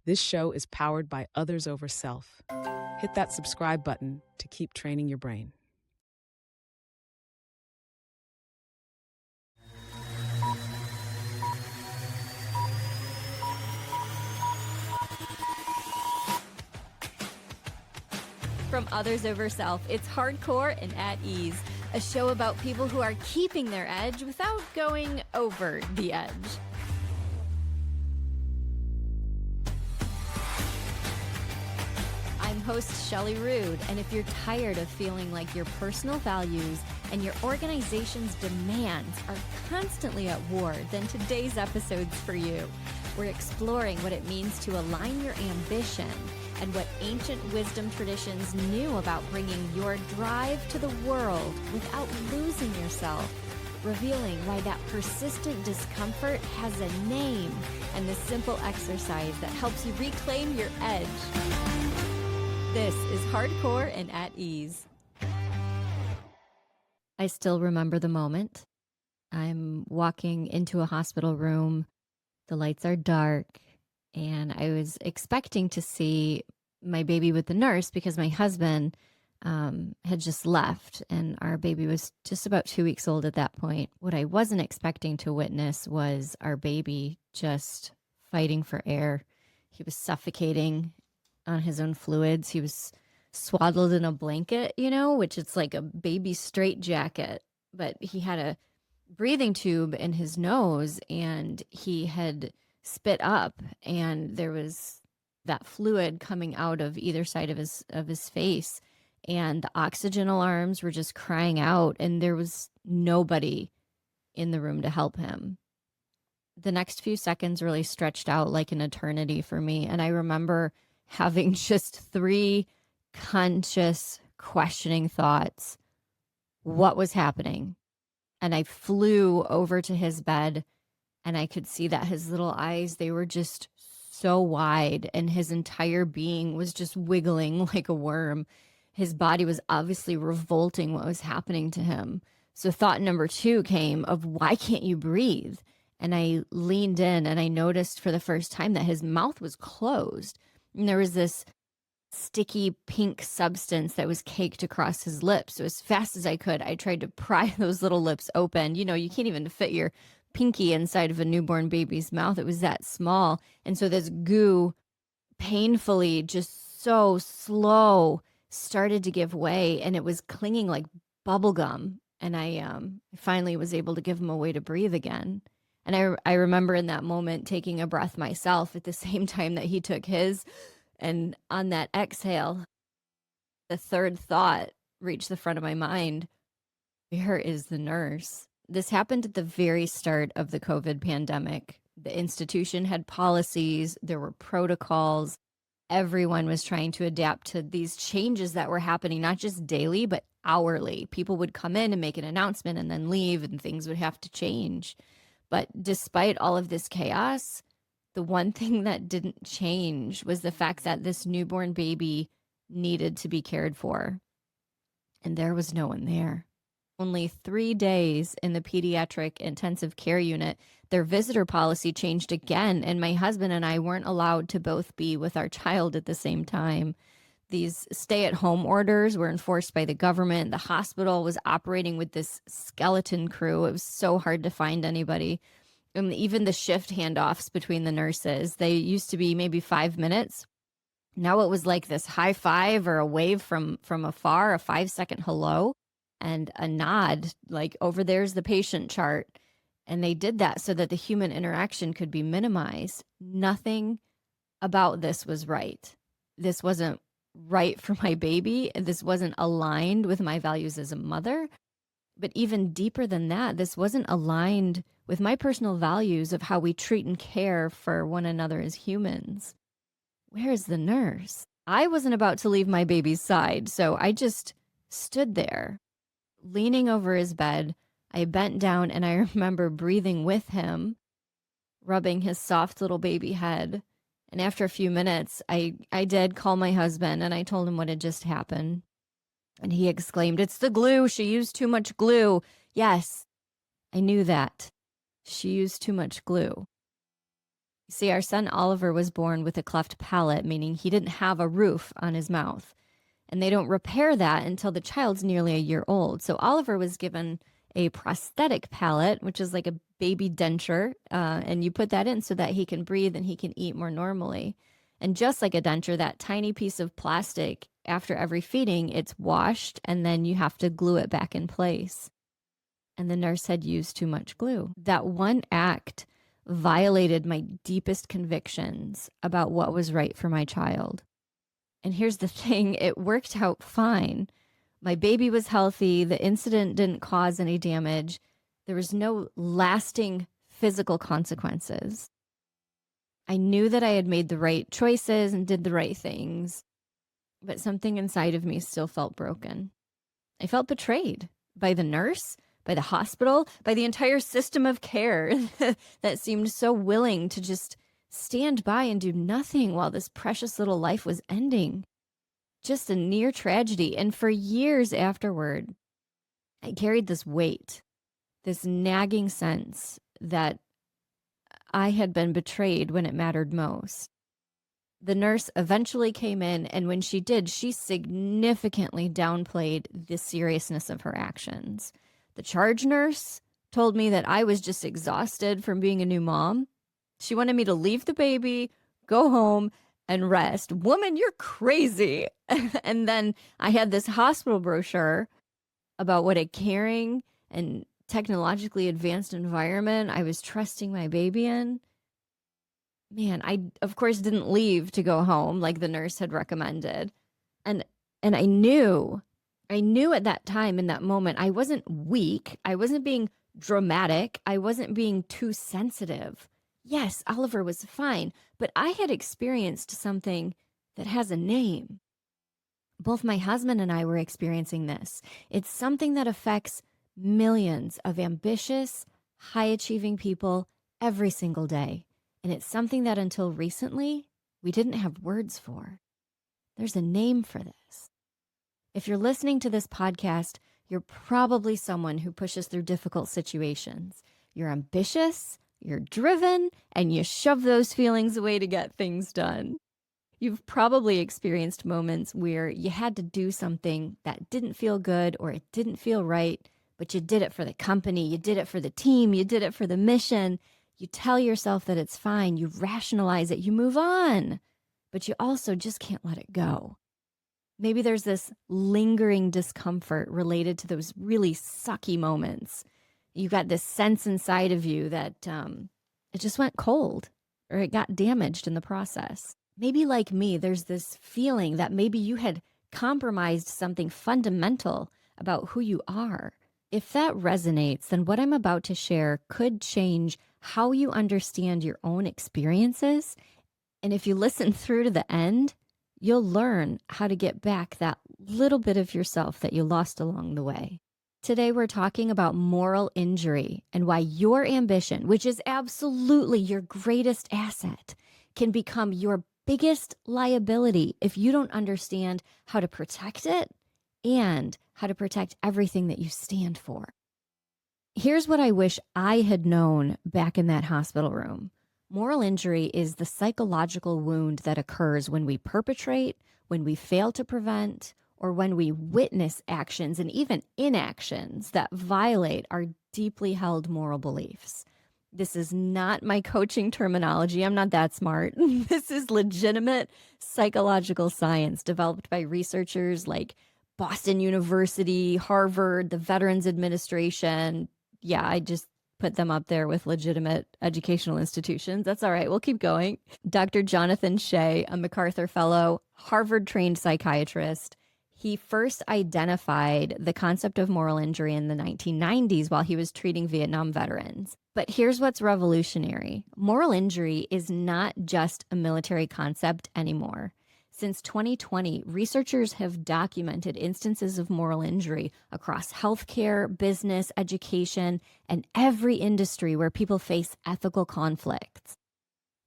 This show is powered by Others Over Self. Hit that subscribe button to keep training your brain. From Others Over Self, it's Hardcore and At Ease, a show about people who are keeping their edge without going over the edge. I'm host Shelly Rood, and if you're tired of feeling like your personal values and your organization's demands are constantly at war, then today's episode's for you. We're exploring what it means to align your ambition and what ancient wisdom traditions knew about bringing your drive to the world without losing yourself, revealing why that persistent discomfort has a name, and the simple exercise that helps you reclaim your edge. This is Hardcore and At Ease. I still remember the moment. I'm walking into a hospital room. The lights are dark, and I was expecting to see my baby with the nurse because my husband had just left, and our baby was just about 2 weeks old at that point. What I wasn't expecting to witness was our baby just fighting for air. He was suffocating on his own fluids. He was swaddled in a blanket, which it's like a baby straitjacket, but he had a breathing tube in his nose, and he had spit up, and there was that fluid coming out of either side of his face, and the oxygen alarms were just crying out, and there was nobody in the room to help him. The next few seconds really stretched out like an eternity for me, and I remember having just 3 conscious questioning thoughts. What was happening? And I flew over to his bed, and I could see that his little eyes, they were just so wide, and his entire being was just wiggling like a worm. His body was obviously revolting what was happening to him. So thought number 2 came of, why can't you breathe? And I leaned in, and I noticed for the first time that his mouth was closed. And there was this sticky pink substance that was caked across his lips. So as fast as I could, I tried to pry those little lips open. You can't even fit your pinky inside of a newborn baby's mouth. It was that small. And so this goo painfully, just so slow, started to give way, and it was clinging like bubble gum. And I finally was able to give him a way to breathe again. And I remember in that moment taking a breath myself at the same time that he took his. And on that exhale, the third thought reached the front of my mind. Where is the nurse? This happened at the very start of the COVID pandemic. The institution had policies, there were protocols. Everyone was trying to adapt to these changes that were happening, not just daily, but hourly. People would come in and make an announcement and then leave, and things would have to change. But despite all of this chaos, the one thing that didn't change was the fact that this newborn baby needed to be cared for. And there was no one there. Only 3 days in the pediatric intensive care unit, their visitor policy changed again, and my husband and I weren't allowed to both be with our child at the same time. These stay-at-home orders were enforced by the government. The hospital was operating with this skeleton crew. It was so hard to find anybody. And even the shift handoffs between the nurses, they used to be maybe 5 minutes. Now it was like this high five or a wave from afar, a 5-second hello and a nod, like over there's the patient chart. And they did that so that the human interaction could be minimized. Nothing about this was right. This wasn't right for my baby. This wasn't aligned with my values as a mother. But even deeper than that, this wasn't aligned with my personal values of how we treat and care for one another as humans. Where's the nurse? I wasn't about to leave my baby's side, so I just stood there, leaning over his bed. I bent down, and I remember breathing with him, rubbing his soft little baby head. And after a few minutes, I did call my husband, and I told him what had just happened. And he exclaimed, "It's the glue. She used too much glue." Yes, I knew that. She used too much glue. See, our son Oliver was born with a cleft palate, meaning he didn't have a roof on his mouth. And they don't repair that until the child's nearly a year old. So Oliver was given a prosthetic palate, which is like a baby denture, and you put that in so that he can breathe and he can eat more normally. And just like a denture, that tiny piece of plastic, after every feeding, it's washed and then you have to glue it back in place. And the nurse had used too much glue. That one act violated my deepest convictions about what was right for my child. And here's the thing, it worked out fine. My baby was healthy. The incident didn't cause any damage. There was no lasting physical consequences. I knew that I had made the right choices and did the right things, but something inside of me still felt broken. I felt betrayed by the nurse, by the hospital, by the entire system of care that seemed so willing to just stand by and do nothing while this precious little life was ending. Just a near tragedy. And for years afterward, I carried this weight, this nagging sense that I had been betrayed when it mattered most. The nurse eventually came in, and when she did, she significantly downplayed the seriousness of her actions. The charge nurse told me that I was just exhausted from being a new mom. She wanted me to leave the baby, go home, and rest. Woman, you're crazy. And then I had this hospital brochure about what a caring and technologically advanced environment I was trusting my baby in. Man, I of course didn't leave to go home like the nurse had recommended. And I knew at that time, in that moment, I wasn't weak. I wasn't being dramatic. I wasn't being too sensitive. Yes, Oliver was fine, but I had experienced something that has a name. Both my husband and I were experiencing this. It's something that affects millions of ambitious, high-achieving people every single day. And it's something that until recently, we didn't have words for. There's a name for this. If you're listening to this podcast, you're probably someone who pushes through difficult situations. You're ambitious, you're driven, and you shove those feelings away to get things done. You've probably experienced moments where you had to do something that didn't feel good or it didn't feel right, but you did it for the company, you did it for the team, you did it for the mission. You tell yourself that it's fine, you rationalize it, you move on, but you also just can't let it go. Maybe there's this lingering discomfort related to those really sucky moments. You've got this sense inside of you that it just went cold or it got damaged in the process. Maybe like me, there's this feeling that maybe you had compromised something fundamental about who you are. If that resonates, then what I'm about to share could change how you understand your own experiences. And if you listen through to the end, you'll learn how to get back that little bit of yourself that you lost along the way. Today, we're talking about moral injury and why your ambition, which is absolutely your greatest asset, can become your biggest liability if you don't understand how to protect it and how to protect everything that you stand for. Here's what I wish I had known back in that hospital room. Moral injury is the psychological wound that occurs when we perpetrate, when we fail to prevent, or when we witness actions and even inactions that violate our deeply held moral beliefs. This is not my coaching terminology. I'm not that smart. This is legitimate psychological science developed by researchers like Boston University, Harvard, the Veterans Administration. Yeah, I just put them up there with legitimate educational institutions. That's all right. We'll keep going. Dr. Jonathan Shea, a MacArthur Fellow, Harvard-trained psychiatrist. He first identified the concept of moral injury in the 1990s while he was treating Vietnam veterans. But here's what's revolutionary. Moral injury is not just a military concept anymore. Since 2020, researchers have documented instances of moral injury across healthcare, business, education, and every industry where people face ethical conflicts.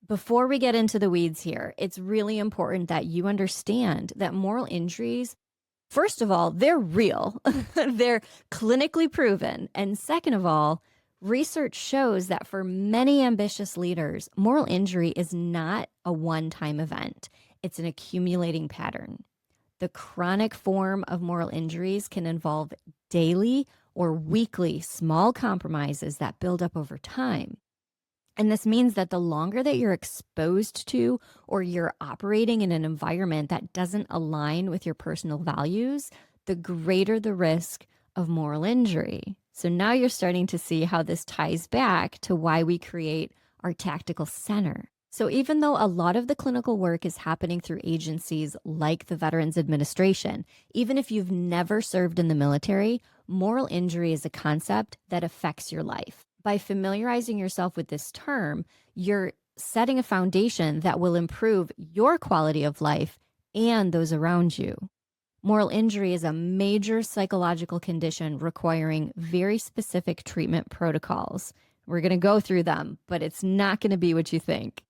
Before we get into the weeds here, it's really important that you understand that moral injuries, first of all, they're real. They're clinically proven. And second of all, Research shows that for many ambitious leaders, moral injury is not a one-time event. It's an accumulating pattern. The chronic form of moral injuries can involve daily or weekly small compromises that build up over time. And this means that the longer that you're exposed to or you're operating in an environment that doesn't align with your personal values, the greater the risk of moral injury. So now you're starting to see how this ties back to why we create our tactical center. So even though a lot of the clinical work is happening through agencies like the Veterans Administration, even if you've never served in the military, moral injury is a concept that affects your life. By familiarizing yourself with this term, you're setting a foundation that will improve your quality of life and those around you. Moral injury is a major psychological condition requiring very specific treatment protocols. We're going to go through them, but it's not going to be what you think.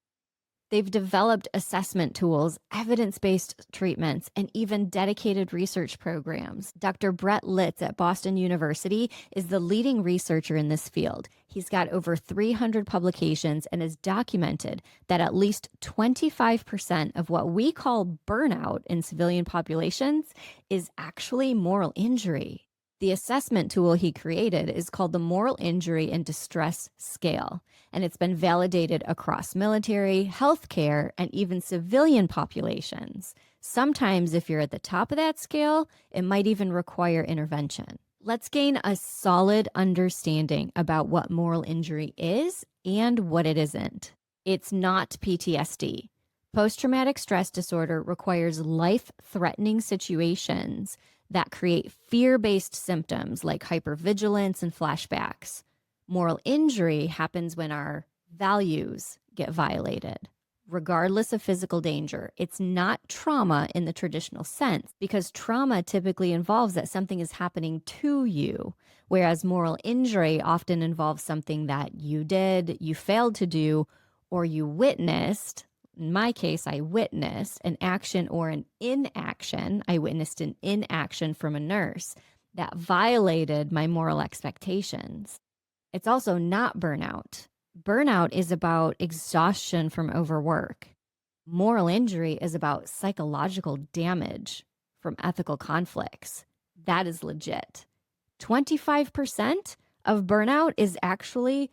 They've developed assessment tools, evidence-based treatments, and even dedicated research programs. Dr. Brett Litz at Boston University is the leading researcher in this field. He's got over 300 publications and has documented that at least 25% of what we call burnout in civilian populations is actually moral injury. The assessment tool he created is called the Moral Injury and Distress Scale, and it's been validated across military, healthcare, and even civilian populations. Sometimes, if you're at the top of that scale, it might even require intervention. Let's gain a solid understanding about what moral injury is and what it isn't. It's not PTSD. Post-traumatic stress disorder requires life-threatening situations that create fear-based symptoms like hypervigilance and flashbacks. Moral injury happens when our values get violated, regardless of physical danger. It's not trauma in the traditional sense, because trauma typically involves that something is happening to you, whereas moral injury often involves something that you did, you failed to do, or you witnessed. In my case, I witnessed an action or an inaction. I witnessed an inaction from a nurse that violated my moral expectations. It's also not burnout. Burnout is about exhaustion from overwork. Moral injury is about psychological damage from ethical conflicts. That is legit. 25% of burnout is actually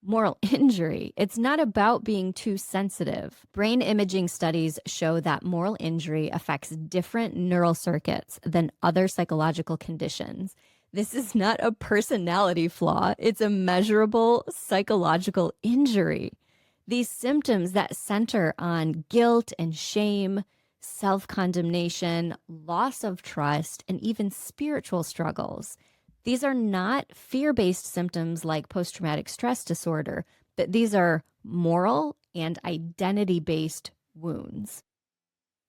moral injury. It's not about being too sensitive. Brain imaging studies show that moral injury affects different neural circuits than other psychological conditions. This is not a personality flaw. It's a measurable psychological injury. These symptoms that center on guilt and shame, self-condemnation, loss of trust, and even spiritual struggles. These are not fear-based symptoms like post-traumatic stress disorder, but these are moral and identity-based wounds.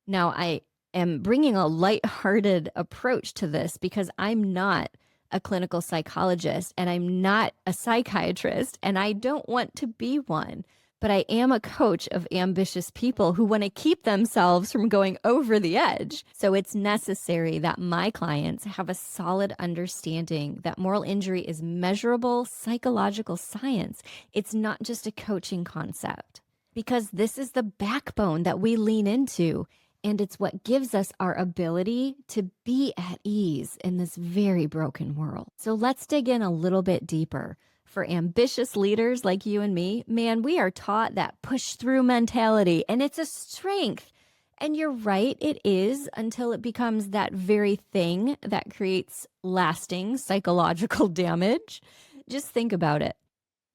Now, I am bringing a lighthearted approach to this because I'm not a clinical psychologist and I'm not a psychiatrist, and I don't want to be one. But I am a coach of ambitious people who want to keep themselves from going over the edge. So it's necessary that my clients have a solid understanding that moral injury is measurable psychological science. It's not just a coaching concept, because this is the backbone that we lean into. And it's what gives us our ability to be at ease in this very broken world. So let's dig in a little bit deeper. For ambitious leaders like you and me, man, we are taught that push through mentality, and it's a strength. And you're right, it is, until it becomes that very thing that creates lasting psychological damage. Just think about it.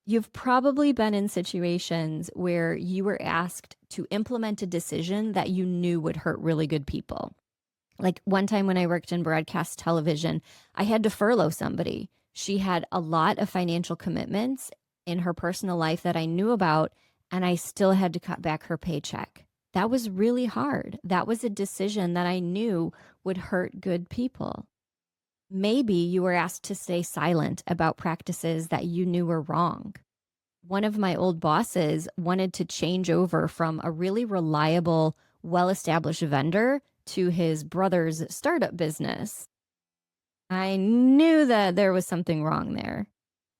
You've probably been in situations where you were asked to implement a decision that you knew would hurt really good people. Like one time when I worked in broadcast television, I had to furlough somebody. She had a lot of financial commitments in her personal life that I knew about, and I still had to cut back her paycheck. That was really hard. That was a decision that I knew would hurt good people. Maybe you were asked to stay silent about practices that you knew were wrong. One of my old bosses wanted to change over from a really reliable, well-established vendor to his brother's startup business. I knew that there was something wrong there.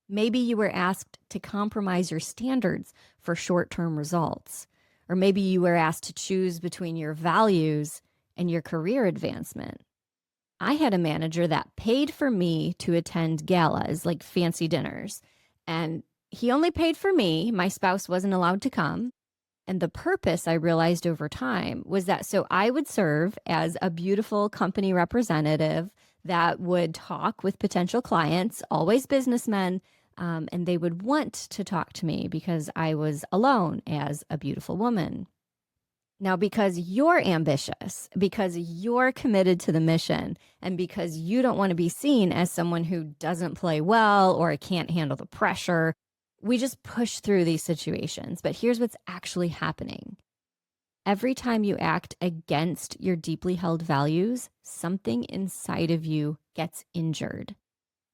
Maybe you were asked to compromise your standards for short-term results. Or maybe you were asked to choose between your values and your career advancement. I had a manager that paid for me to attend galas, like fancy dinners. And he only paid for me. My spouse wasn't allowed to come. And the purpose, I realized over time, was that so I would serve as a beautiful company representative that would talk with potential clients, always businessmen, and they would want to talk to me because I was alone as a beautiful woman. Now, because you're ambitious, because you're committed to the mission, and because you don't want to be seen as someone who doesn't play well or can't handle the pressure, we just push through these situations. But here's what's actually happening. Every time you act against your deeply held values, something inside of you gets injured.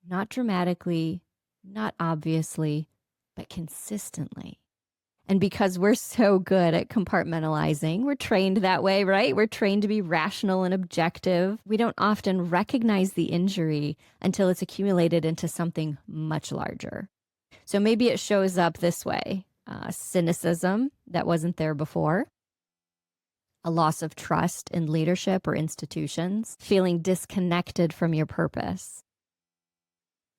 Not dramatically, not obviously, but consistently. And because we're so good at compartmentalizing, we're trained that way, right? We're trained to be rational and objective. We don't often recognize the injury until it's accumulated into something much larger. So maybe it shows up this way: cynicism that wasn't there before, a loss of trust in leadership or institutions, feeling disconnected from your purpose,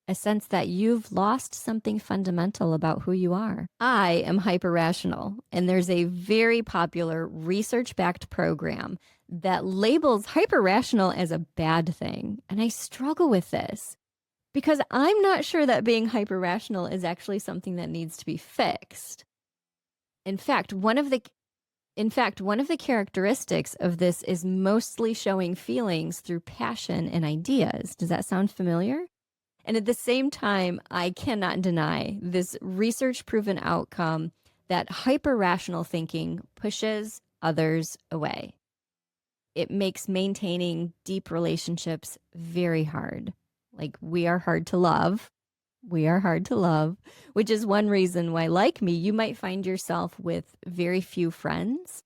a sense that you've lost something fundamental about who you are. I am hyper-rational, and there's a very popular research-backed program that labels hyper-rational as a bad thing. And I struggle with this because I'm not sure that being hyper-rational is actually something that needs to be fixed. In fact, one of the characteristics of this is mostly showing feelings through passion and ideas. Does that sound familiar? And at the same time, I cannot deny this research-proven outcome that hyper-rational thinking pushes others away. It makes maintaining deep relationships very hard. Like, we are hard to love. We are hard to love, which is one reason why, like me, you might find yourself with very few friends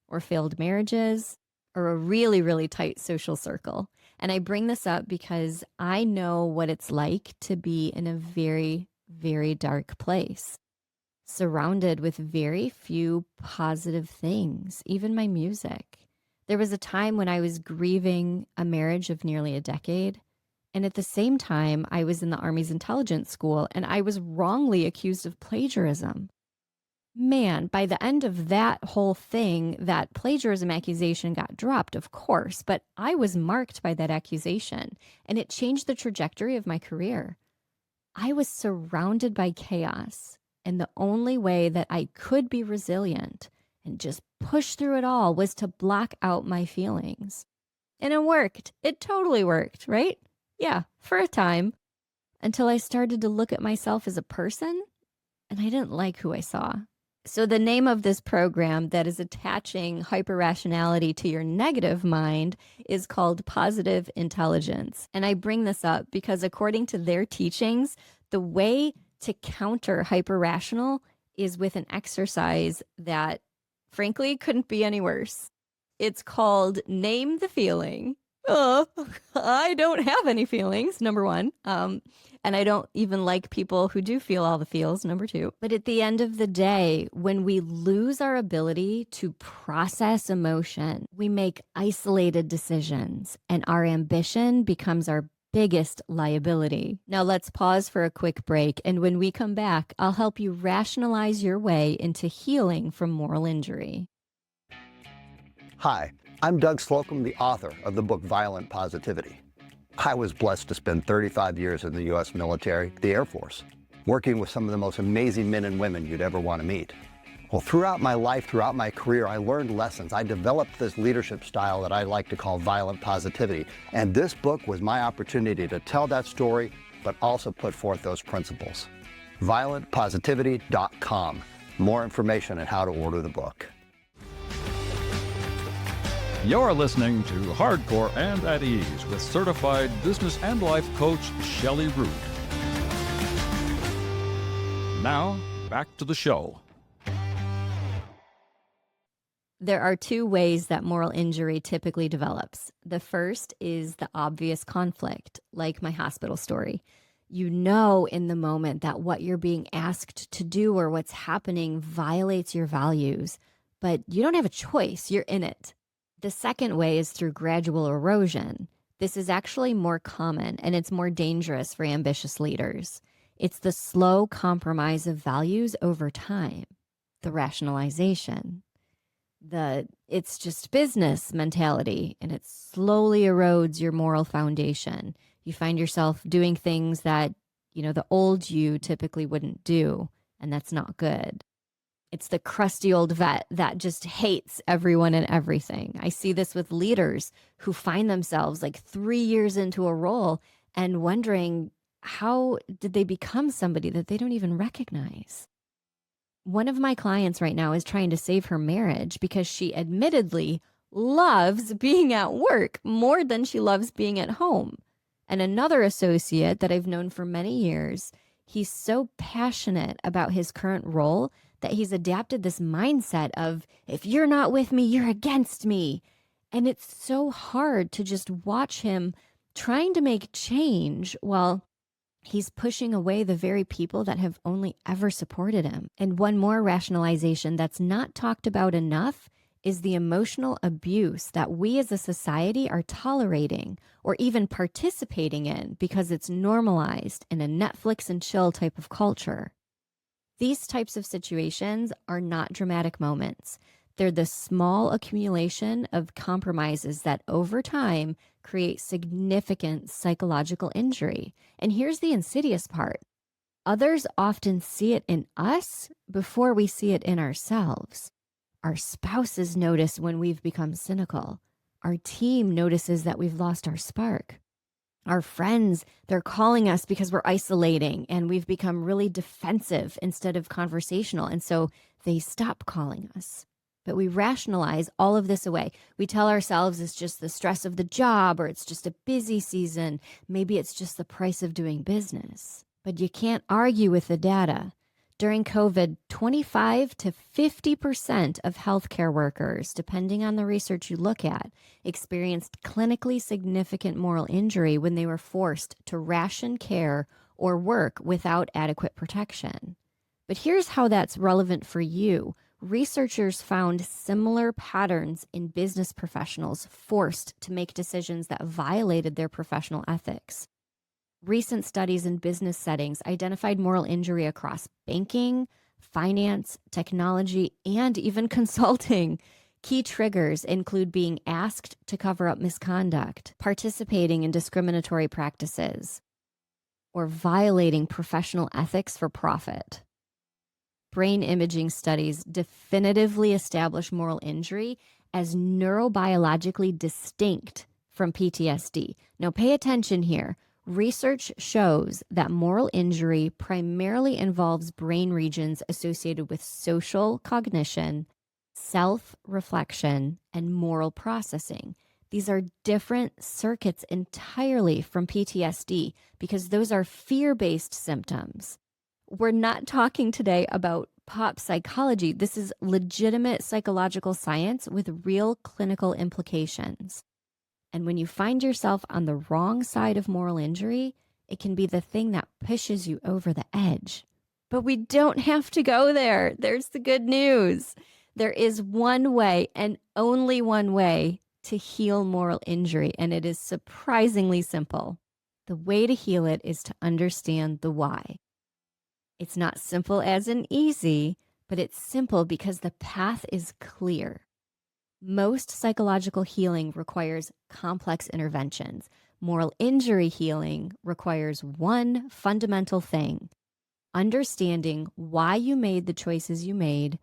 or failed marriages or a really, really tight social circle. And I bring this up because I know what it's like to be in a very, very dark place, surrounded with very few positive things, even my music. There was a time when I was grieving a marriage of nearly a decade. And at the same time, I was in the Army's intelligence school and I was wrongly accused of plagiarism. Man, by the end of that whole thing, that plagiarism accusation got dropped, of course, but I was marked by that accusation and it changed the trajectory of my career. I was surrounded by chaos, and the only way that I could be resilient and just push through it all was to block out my feelings. And it worked. It totally worked, right? Yeah, for a time, until I started to look at myself as a person and I didn't like who I saw. So the name of this program that is attaching hyperrationality to your negative mind is called Positive Intelligence. And I bring this up because according to their teachings, the way to counter hyperrational is with an exercise that, frankly, couldn't be any worse. It's called Name the Feeling. Oh, I don't have any feelings, number one. And I don't even like people who do feel all the feels, number two. But at the end of the day, when we lose our ability to process emotion, we make isolated decisions and our ambition becomes our biggest liability. Now let's pause for a quick break. And when we come back, I'll help you rationalize your way into healing from moral injury. Hi, I'm Doug Slocum, the author of the book Violent Positivity. I was blessed to spend 35 years in the U.S. military, the Air Force, working with some of the most amazing men and women you'd ever want to meet. Well, throughout my life, throughout my career, I learned lessons. I developed this leadership style that I like to call violent positivity. And this book was my opportunity to tell that story, but also put forth those principles. ViolentPositivity.com. More information on how to order the book. You're listening to Hardcore and at Ease with certified business and life coach Shelly Rood. Now, back to the show. There are two ways that moral injury typically develops. The first is the obvious conflict, like my hospital story. You know in the moment that what you're being asked to do or what's happening violates your values, but you don't have a choice. You're in it. The second way is through gradual erosion. This is actually more common and it's more dangerous for ambitious leaders. It's the slow compromise of values over time, the rationalization, the it's just business mentality, and it slowly erodes your moral foundation. You find yourself doing things that, the old you typically wouldn't do, and that's not good. It's the crusty old vet that just hates everyone and everything. I see this with leaders who find themselves like 3 years into a role and wondering, how did they become somebody that they don't even recognize? One of my clients right now is trying to save her marriage because she admittedly loves being at work more than she loves being at home. And another associate that I've known for many years, he's so passionate about his current role that he's adapted this mindset of, if you're not with me, you're against me. And it's so hard to just watch him trying to make change while he's pushing away the very people that have only ever supported him. And one more rationalization that's not talked about enough is the emotional abuse that we as a society are tolerating or even participating in because it's normalized in a Netflix and chill type of culture. These types of situations are not dramatic moments. They're the small accumulation of compromises that over time create significant psychological injury. And here's the insidious part. Others often see it in us before we see it in ourselves. Our spouses notice when we've become cynical. Our team notices that we've lost our spark. Our friends, they're calling us because we're isolating and we've become really defensive instead of conversational. And so they stop calling us. But we rationalize all of this away. We tell ourselves it's just the stress of the job, or it's just a busy season. Maybe it's just the price of doing business. But you can't argue with the data. During COVID, 25 to 50% of healthcare workers, depending on the research you look at, experienced clinically significant moral injury when they were forced to ration care or work without adequate protection. But here's how that's relevant for you. Researchers found similar patterns in business professionals forced to make decisions that violated their professional ethics. Recent studies in business settings identified moral injury across banking, finance, technology, and even consulting. Key triggers include being asked to cover up misconduct, participating in discriminatory practices, or violating professional ethics for profit. Brain imaging studies definitively establish moral injury as neurobiologically distinct from PTSD. Now, pay attention here. Research shows that moral injury primarily involves brain regions associated with social cognition, self-reflection, and moral processing. These are different circuits entirely from PTSD because those are fear-based symptoms. We're not talking today about pop psychology. This is legitimate psychological science with real clinical implications. And when you find yourself on the wrong side of moral injury, it can be the thing that pushes you over the edge. But we don't have to go there. There's the good news. There is one way and only one way to heal moral injury, and it is surprisingly simple. The way to heal it is to understand the why. It's not simple as in easy, but it's simple because the path is clear. Most psychological healing requires complex interventions. Moral injury healing requires one fundamental thing: understanding why you made the choices you made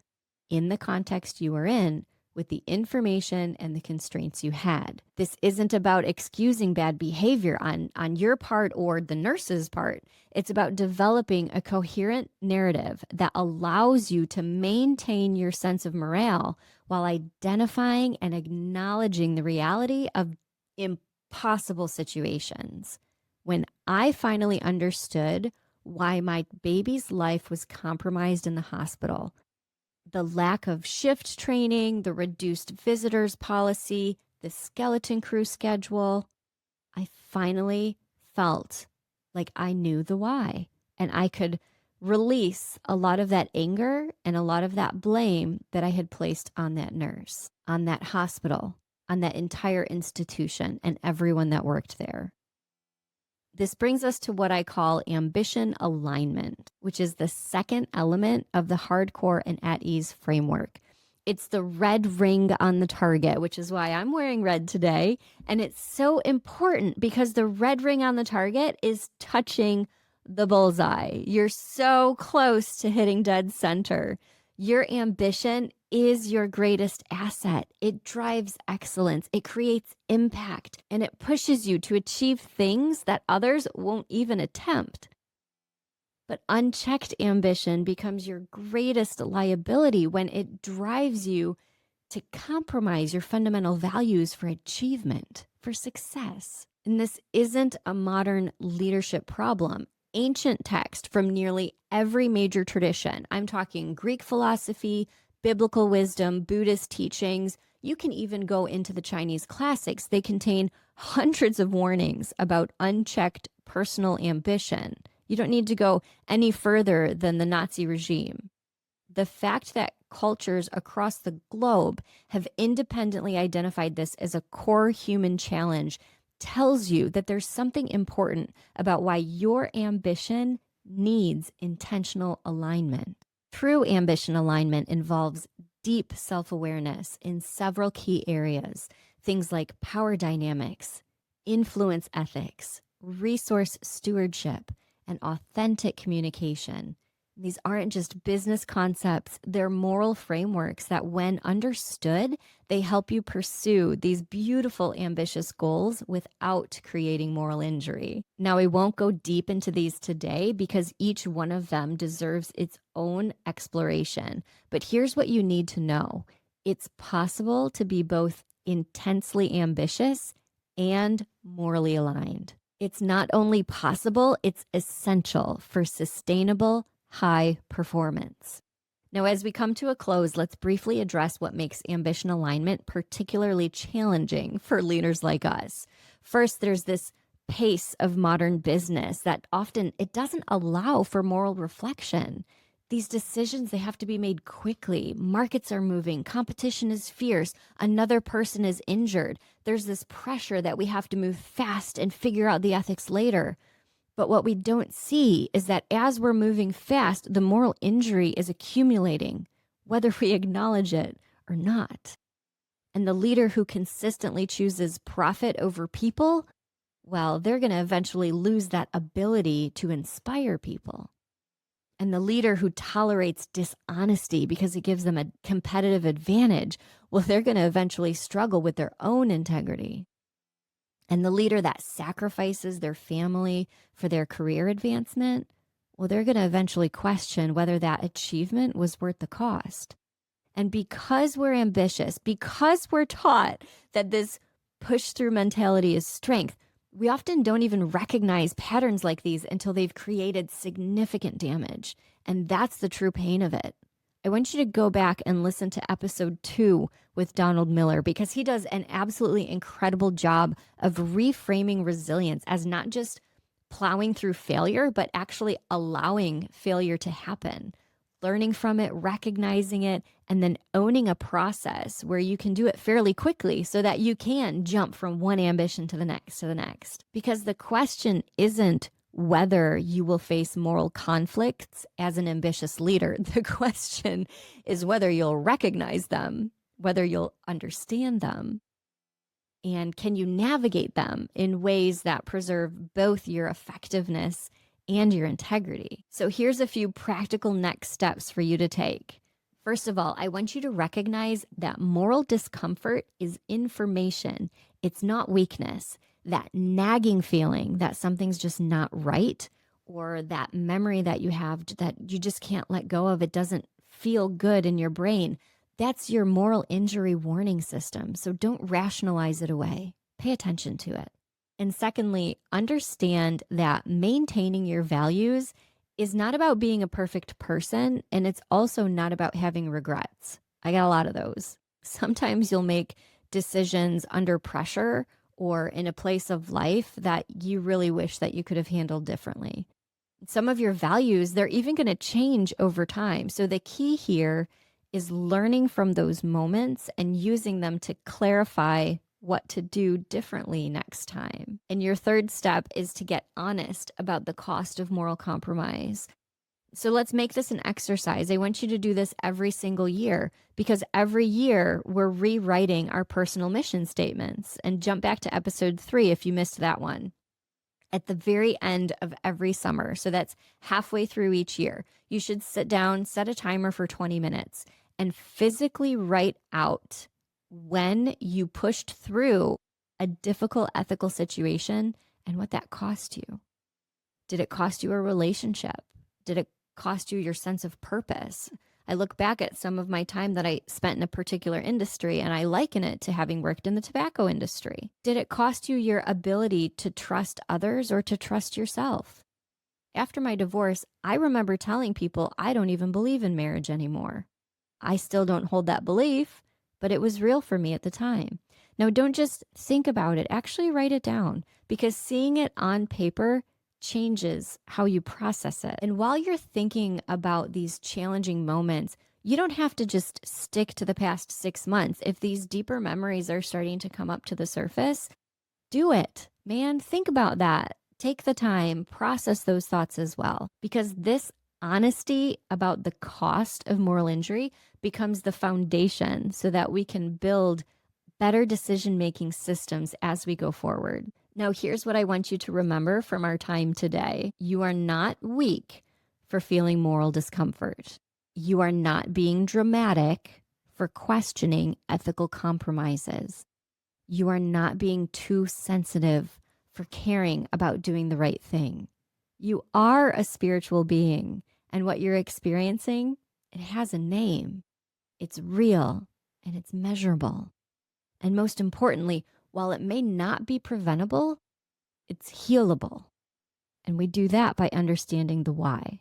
in the context you were in with the information and the constraints you had. This isn't about excusing bad behavior on your part or the nurse's part. It's about developing a coherent narrative that allows you to maintain your sense of morale while identifying and acknowledging the reality of impossible situations. When I finally understood why my baby's life was compromised in the hospital, the lack of shift training, the reduced visitors policy, the skeleton crew schedule, I finally felt Like I knew the why, and I could release a lot of that anger and a lot of that blame that I had placed on that nurse, on that hospital, on that entire institution, and everyone that worked there. This brings us to what I call ambition alignment, which is the second element of the hardcore and at ease framework. It's the red ring on the target, which is why I'm wearing red today. And it's so important because the red ring on the target is touching the bullseye. You're so close to hitting dead center. Your ambition is your greatest asset. It drives excellence, it creates impact, and it pushes you to achieve things that others won't even attempt. But unchecked ambition becomes your greatest liability when it drives you to compromise your fundamental values for achievement, for success. And this isn't a modern leadership problem. Ancient text from nearly every major tradition, I'm talking Greek philosophy, biblical wisdom, Buddhist teachings, you can even go into the Chinese classics. They contain hundreds of warnings about unchecked personal ambition. You don't need to go any further than the Nazi regime. The fact that cultures across the globe have independently identified this as a core human challenge tells you that there's something important about why your ambition needs intentional alignment. True ambition alignment involves deep self-awareness in several key areas, things like power dynamics, influence ethics, resource stewardship, and authentic communication. These aren't just business concepts, they're moral frameworks that, when understood, they help you pursue these beautiful, ambitious goals without creating moral injury. Now, we won't go deep into these today because each one of them deserves its own exploration. But here's what you need to know. It's possible to be both intensely ambitious and morally aligned. It's not only possible, it's essential for sustainable, high performance. Now, as we come to a close, let's briefly address what makes ambition alignment particularly challenging for leaders like us. First, there's this pace of modern business that often it doesn't allow for moral reflection. These decisions, they have to be made quickly. Markets are moving, competition is fierce, another person is injured. There's this pressure that we have to move fast and figure out the ethics later. But what we don't see is that as we're moving fast, the moral injury is accumulating, whether we acknowledge it or not. And the leader who consistently chooses profit over people, well, they're going to eventually lose that ability to inspire people. And the leader who tolerates dishonesty because it gives them a competitive advantage, well, they're going to eventually struggle with their own integrity. And the leader that sacrifices their family for their career advancement, well, they're going to eventually question whether that achievement was worth the cost. And because we're ambitious, because we're taught that this push-through mentality is strength, we often don't even recognize patterns like these until they've created significant damage. And that's the true pain of it. I want you to go back and listen to episode 2 with Donald Miller, because he does an absolutely incredible job of reframing resilience as not just plowing through failure, but actually allowing failure to happen, learning from it, recognizing it, and then owning a process where you can do it fairly quickly so that you can jump from one ambition to the next. Because the question isn't whether you will face moral conflicts as an ambitious leader. The question is whether you'll recognize them, whether you'll understand them, and can you navigate them in ways that preserve both your effectiveness and your integrity. So here's a few practical next steps for you to take. First of all, I want you to recognize that moral discomfort is information. It's not weakness. That nagging feeling that something's just not right, or that memory that you have that you just can't let go of, it doesn't feel good in your brain, that's your moral injury warning system. So don't rationalize it away. Pay attention to it. And secondly, understand that maintaining your values is not about being a perfect person, and it's also not about having regrets. I got a lot of those. Sometimes you'll make decisions under pressure or in a place of life that you really wish that you could have handled differently. Some of your values, they're even going to change over time. So the key here is learning from those moments and using them to clarify what to do differently next time. And your third step is to get honest about the cost of moral compromise. So let's make this an exercise. I want you to do this every single year, because every year we're rewriting our personal mission statements. And jump back to episode 3 if you missed that one. At the very end of every summer, so that's halfway through each year, you should sit down, set a timer for 20 minutes, and physically write out when you pushed through a difficult ethical situation and what that cost you. Did it cost you a relationship? Did it cost you your sense of purpose? I look back at some of my time that I spent in a particular industry and I liken it to having worked in the tobacco industry. Did it cost you your ability to trust others or to trust yourself? After my divorce, I remember telling people I don't even believe in marriage anymore. I still don't hold that belief, but it was real for me at the time. Now, don't just think about it, actually write it down, because seeing it on paper changes how you process it. And while you're thinking about these challenging moments, you don't have to just stick to the past 6 months. If these deeper memories are starting to come up to the surface, do it, man. Think about that. Take the time, process those thoughts as well, because this honesty about the cost of moral injury becomes the foundation so that we can build better decision-making systems as we go forward. Now, here's what I want you to remember from our time today. You are not weak for feeling moral discomfort. You are not being dramatic for questioning ethical compromises. You are not being too sensitive for caring about doing the right thing. You are a spiritual being, and what you're experiencing, it has a name. It's real and it's measurable. And most importantly, while it may not be preventable, it's healable. And we do that by understanding the why.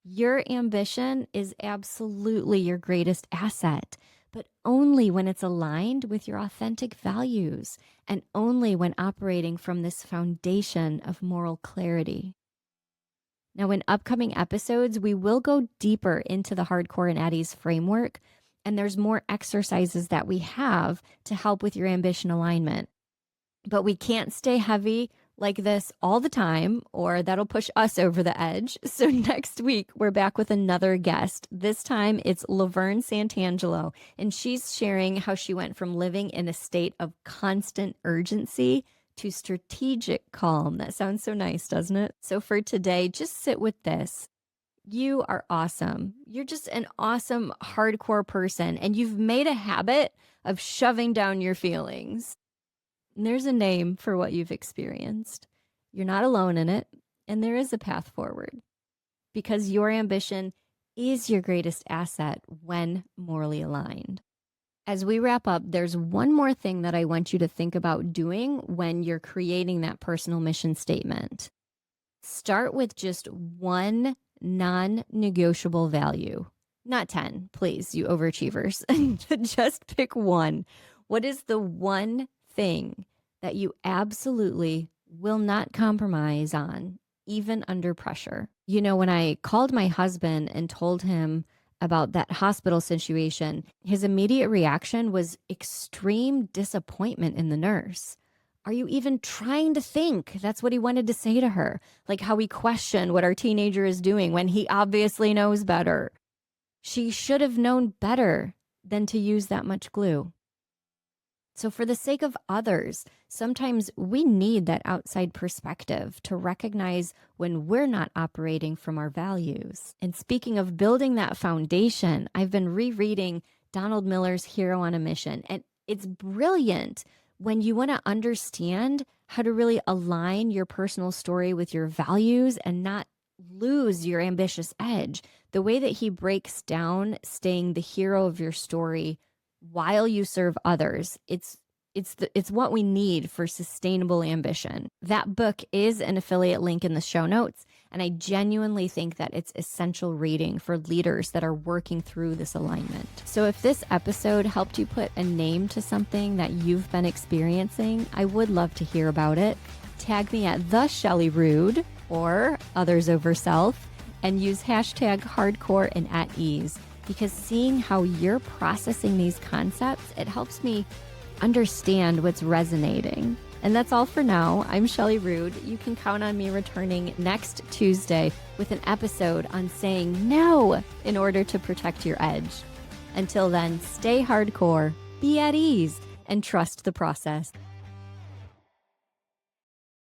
Your ambition is absolutely your greatest asset, but only when it's aligned with your authentic values and only when operating from this foundation of moral clarity. Now, in upcoming episodes, we will go deeper into the Hardcore and Addie's framework, and there's more exercises that we have to help with your ambition alignment. But we can't stay heavy like this all the time, or that'll push us over the edge. So next week, we're back with another guest. This time, it's Laverne Santangelo, and she's sharing how she went from living in a state of constant urgency to strategic calm. That sounds so nice, doesn't it? So for today, just sit with this. You are awesome. You're just an awesome hardcore person, and you've made a habit of shoving down your feelings. And there's a name for what you've experienced. You're not alone in it, and there is a path forward, because your ambition is your greatest asset when morally aligned. As we wrap up, there's one more thing that I want you to think about doing when you're creating that personal mission statement. Start with just one non-negotiable value. Not 10, please, you overachievers. Just pick one. What is the one thing that you absolutely will not compromise on, even under pressure? You know, when I called my husband and told him about that hospital situation, his immediate reaction was extreme disappointment in the nurse. Are you even trying to think? That's what he wanted to say to her. Like how we question what our teenager is doing when he obviously knows better. She should have known better than to use that much glue. So for the sake of others, sometimes we need that outside perspective to recognize when we're not operating from our values. And speaking of building that foundation, I've been rereading Donald Miller's Hero on a Mission, and it's brilliant when you want to understand how to really align your personal story with your values and not lose your ambitious edge. The way that he breaks down staying the hero of your story while you serve others, it's what we need for sustainable ambition. That book is an affiliate link in the show notes, And I genuinely think that it's essential reading for leaders that are working through this alignment. So if this episode helped you put a name to something that you've been experiencing, I would love to hear about it. Tag me at the Shelly Rood or Others Over Self and use hashtag hardcore and at ease, because seeing how you're processing these concepts, it helps me understand what's resonating. And that's all for now. I'm Shelly Rood. You can count on me returning next Tuesday with an episode on saying no in order to protect your edge. Until then, stay hardcore, be at ease, and trust the process.